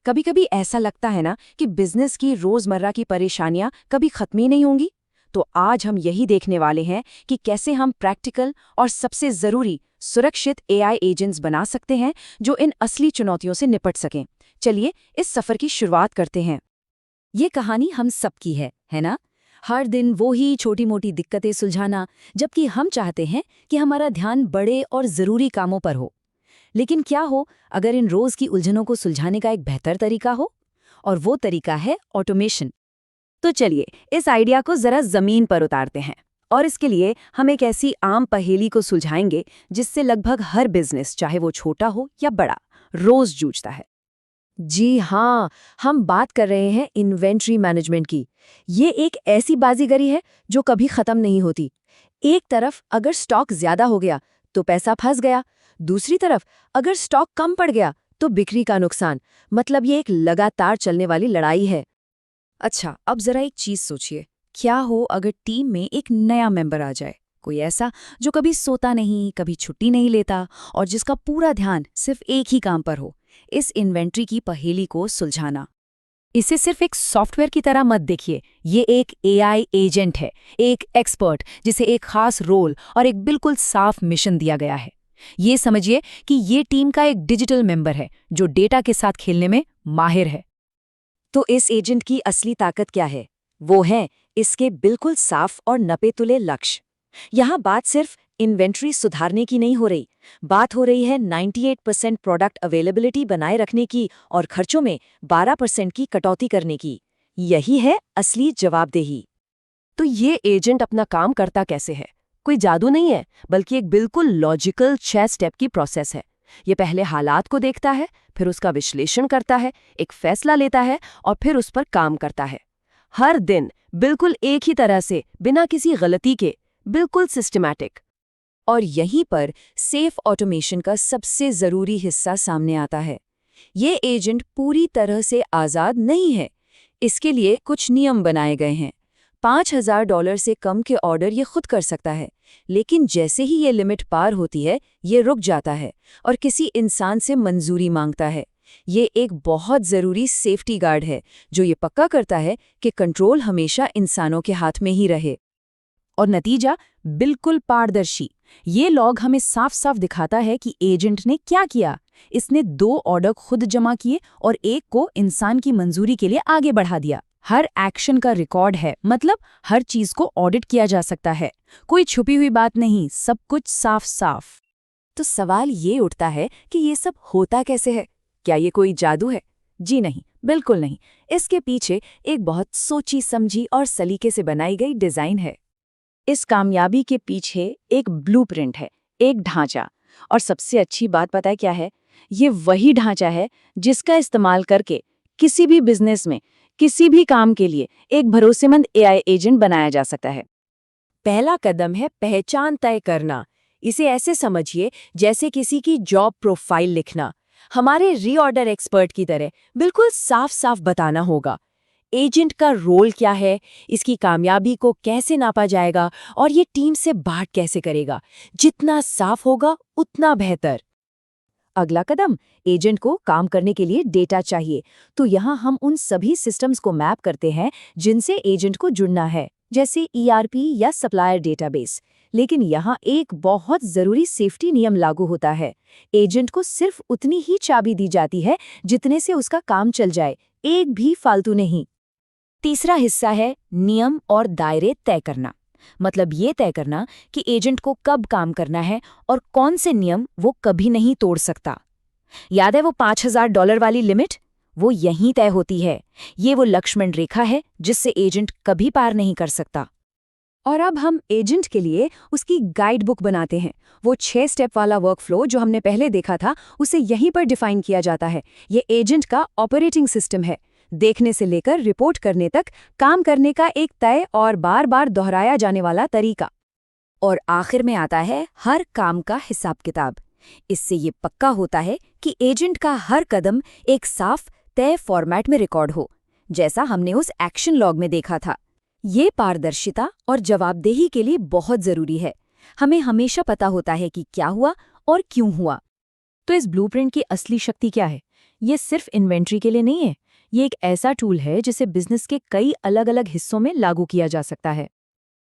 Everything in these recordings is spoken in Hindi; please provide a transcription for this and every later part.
कभी कभी ऐसा लगता है ना कि बिजनेस की रोजमर्रा की परेशानियां कभी खत्म ही नहीं होंगी। तो आज हम यही देखने वाले हैं कि कैसे हम प्रैक्टिकल और सबसे जरूरी सुरक्षित एआई एजेंट्स बना सकते हैं जो इन असली चुनौतियों से निपट सकें। चलिए इस सफर की शुरुआत करते हैं। ये कहानी हम सबकी है ना? हर दिन वो ही छोटी मोटी दिक्कतें सुलझाना, जबकि हम चाहते हैं कि हमारा ध्यान बड़े और जरूरी कामों पर हो। लेकिन क्या हो अगर इन रोज की उलझनों को सुलझाने का एक बेहतर तरीका हो? और वो तरीका है ऑटोमेशन। तो चलिए इस आइडिया को जरा जमीन पर उतारते हैं और इसके लिए हम एक ऐसी आम पहेली को सुलझाएंगे जिससे लगभग हर बिजनेस, चाहे वो छोटा हो या बड़ा, रोज जूझता है। जी हाँ, हम बात कर रहे हैं इन्वेंट्री मैनेजमेंट की। ये एक ऐसी बाजीगरी है जो कभी खत्म नहीं होती। एक तरफ अगर स्टॉक ज्यादा हो गया तो पैसा फंस गया, दूसरी तरफ अगर स्टॉक कम पड़ गया तो बिक्री का नुकसान। मतलब ये एक लगातार चलने वाली लड़ाई है। अच्छा, अब जरा एक चीज सोचिए, क्या हो अगर टीम में एक नया मेंबर आ जाए, कोई ऐसा जो कभी सोता नहीं, कभी छुट्टी नहीं लेता और जिसका पूरा ध्यान सिर्फ एक ही काम पर हो, इस इन्वेंट्री की पहेली को सुलझाना। इसे सिर्फ एक सॉफ्टवेयर की तरह मत देखिए, ये एक एआई एजेंट है, एक एक्सपर्ट जिसे एक खास रोल और एक बिल्कुल साफ मिशन दिया गया है। ये समझिए कि ये टीम का एक डिजिटल मेंबर है जो डेटा के साथ खेलने में माहिर है। तो इस एजेंट की असली ताकत क्या है? वो है इसके बिल्कुल साफ और नपे-तुले लक्ष्य। यहाँ बात सिर्फ इन्वेंट्री सुधारने की नहीं हो रही, बात हो रही है 98% प्रोडक्ट अवेलेबिलिटी बनाए रखने की और खर्चों में 12% की कटौती करने की। यही है असली जवाबदेही। तो ये एजेंट अपना काम करता कैसे है? कोई जादू नहीं है, बल्कि एक बिल्कुल लॉजिकल 6 स्टेप की प्रोसेस है। ये पहले हालात को देखता है, फिर उसका विश्लेषण करता है, एक फैसला लेता है और फिर उस पर काम करता है। हर दिन बिल्कुल एक ही तरह से, बिना किसी गलती के, बिल्कुल सिस्टमैटिक। और यहीं पर सेफ ऑटोमेशन का सबसे जरूरी हिस्सा सामने आता है। ये एजेंट पूरी तरह से आज़ाद नहीं है। इसके लिए कुछ नियम बनाए गए हैं। $5,000 से कम के ऑर्डर ये खुद कर सकता है, लेकिन जैसे ही ये लिमिट पार होती है ये रुक जाता है और किसी इंसान से मंजूरी मांगता है। ये एक बहुत ज़रूरी सेफ्टी गार्ड है जो ये पक्का करता है कि कंट्रोल हमेशा इंसानों के हाथ में ही रहे। और नतीजा बिल्कुल पारदर्शी। ये लॉग हमें साफ साफ दिखाता है कि एजेंट ने क्या किया। इसने 2 ऑर्डर खुद जमा किए और एक को इंसान की मंजूरी के लिए आगे बढ़ा दिया। हर एक्शन का रिकॉर्ड है, मतलब हर चीज को ऑडिट किया जा सकता है। कोई छुपी हुई बात नहीं, सब कुछ साफ साफ। तो सवाल ये उठता है कि ये सब होता कैसे है? क्या ये कोई जादू है? जी नहीं, बिल्कुल नहीं। इसके पीछे एक बहुत सोची समझी और सलीके से बनाई गई डिजाइन है। इस कामयाबी के पीछे एक ब्लूप्रिंट है, एक ढांचा। और सबसे अच्छी बात पता है क्या है? ये वही ढांचा है जिसका इस्तेमाल करके किसी भी बिजनेस में, किसी भी काम के लिए एक भरोसेमंद एआई एजेंट बनाया जा सकता है। पहला कदम है पहचान तय करना। इसे ऐसे समझिए जैसे किसी की जॉब प्रोफाइल लिखना। हमारे रीऑर्डर एक्सपर्ट की तरह बिल्कुल साफ साफ बताना होगा एजेंट का रोल क्या है, इसकी कामयाबी को कैसे नापा जाएगा और ये टीम से बात कैसे करेगा। जितना साफ होगा उतना बेहतर। अगला कदम, एजेंट को काम करने के लिए डेटा चाहिए। तो यहाँ हम उन सभी सिस्टम्स को मैप करते हैं जिनसे एजेंट को जुड़ना है, जैसे ईआरपी या सप्लायर डेटाबेस। लेकिन यहाँ एक बहुत जरूरी सेफ्टी नियम लागू होता है। एजेंट को सिर्फ उतनी ही चाबी दी जाती है जितने से उसका काम चल जाए, एक भी फालतू नहीं। तीसरा हिस्सा है नियम और दायरे तय करना। मतलब ये तय करना कि एजेंट को कब काम करना है और कौन से नियम वो कभी नहीं तोड़ सकता। याद है वो $5,000 वाली लिमिट? वो यहीं तय होती है। ये वो लक्ष्मण रेखा है जिससे एजेंट कभी पार नहीं कर सकता। और अब हम एजेंट के लिए उसकी गाइड बुक बनाते हैं। वो 6 स्टेप वाला वर्कफ्लो जो हमने पहले देखा था, उसे यहीं पर डिफाइन किया जाता है। ये एजेंट का ऑपरेटिंग सिस्टम है, देखने से लेकर रिपोर्ट करने तक काम करने का एक तय और बार बार दोहराया जाने वाला तरीका। और आखिर में आता है हर काम का हिसाब किताब। इससे ये पक्का होता है कि एजेंट का हर कदम एक साफ तय फॉर्मेट में रिकॉर्ड हो, जैसा हमने उस एक्शन लॉग में देखा था। ये पारदर्शिता और जवाबदेही के लिए बहुत जरूरी है। हमें हमेशा पता होता है कि क्या हुआ और क्यों हुआ। तो इस ब्लूप्रिंट की असली शक्ति क्या है? ये सिर्फ इन्वेंट्री के लिए नहीं है, ये एक ऐसा टूल है जिसे बिजनेस के कई अलग-अलग हिस्सों में लागू किया जा सकता है।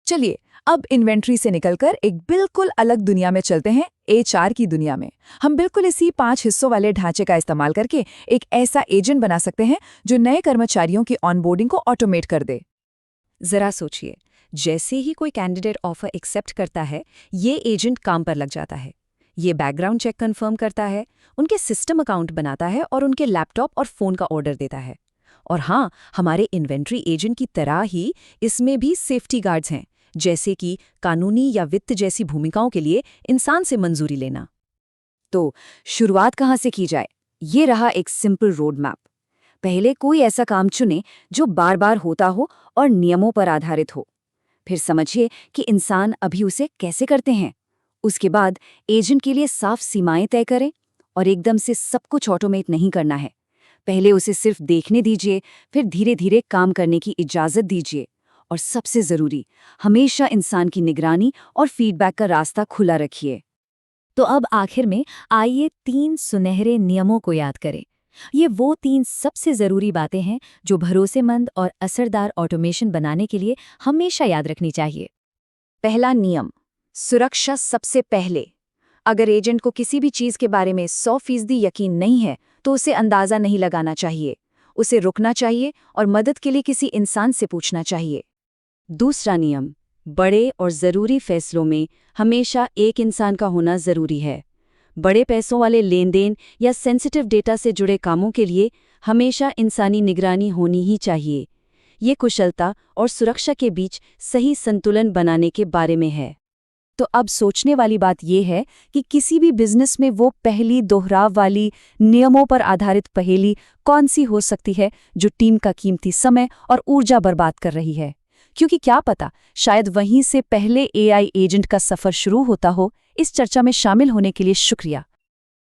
चलिए, अब इन्वेंट्री से निकलकर एक बिल्कुल अलग दुनिया में चलते हैं, HR की दुनिया में। हम बिल्कुल इसी 5 हिस्सों वाले ढांचे का इस्तेमाल करके एक ऐसा एजेंट बना सकते हैं जो नए कर्मचारियों की ऑनबोर्डिंग को ऑटोमेट कर दे। जरा सोचिए, जैसे ही कोई कैंडिडेट ऑफर एक्सेप्ट करता है, ये एजेंट काम पर लग जाता है। ये बैकग्राउंड चेक कंफर्म करता है, उनके सिस्टम अकाउंट बनाता है और उनके लैपटॉप और फोन का ऑर्डर देता है। और हाँ, हमारे इन्वेंट्री एजेंट की तरह ही इसमें भी सेफ्टी गार्ड्स हैं, जैसे कि कानूनी या वित्त जैसी भूमिकाओं के लिए इंसान से मंजूरी लेना। तो शुरुआत कहाँ से की जाए? ये रहा एक सिंपल रोड मैप। पहले कोई ऐसा काम चुने जो बार बार होता हो और नियमों पर आधारित हो। फिर समझिए कि इंसान अभी उसे कैसे करते हैं। उसके बाद एजेंट के लिए साफ सीमाएं तय करें और एकदम से सब कुछ ऑटोमेट नहीं करना है। पहले उसे सिर्फ देखने दीजिए, फिर धीरे धीरे काम करने की इजाजत दीजिए। और सबसे जरूरी, हमेशा इंसान की निगरानी और फीडबैक का रास्ता खुला रखिए। तो अब आखिर में आइए 3 सुनहरे नियमों को याद करें। ये वो 3 सबसे जरूरी बातें हैं जो भरोसेमंद और असरदार ऑटोमेशन बनाने के लिए हमेशा याद रखनी चाहिए। पहला नियम, सुरक्षा सबसे पहले। अगर एजेंट को किसी भी चीज के बारे में 100% यकीन नहीं है, तो उसे अंदाजा नहीं लगाना चाहिए। उसे रुकना चाहिए और मदद के लिए किसी इंसान से पूछना चाहिए। दूसरा नियम, बड़े और ज़रूरी फैसलों में हमेशा एक इंसान का होना ज़रूरी है। बड़े पैसों वाले लेन-देन या सेंसिटिव डेटा से जुड़े कामों के लिए हमेशा इंसानी निगरानी होनी ही चाहिए। ये कुशलता और सुरक्षा के बीच सही संतुलन बनाने के बारे में है। तो अब सोचने वाली बात यह है कि किसी भी बिजनेस में वो पहली दोहराव वाली नियमों पर आधारित पहेली कौन सी हो सकती है जो टीम का कीमती समय और ऊर्जा बर्बाद कर रही है। क्योंकि क्या पता, शायद वहीं से पहले AI एजेंट का सफर शुरू होता हो। इस चर्चा में शामिल होने के लिए शुक्रिया।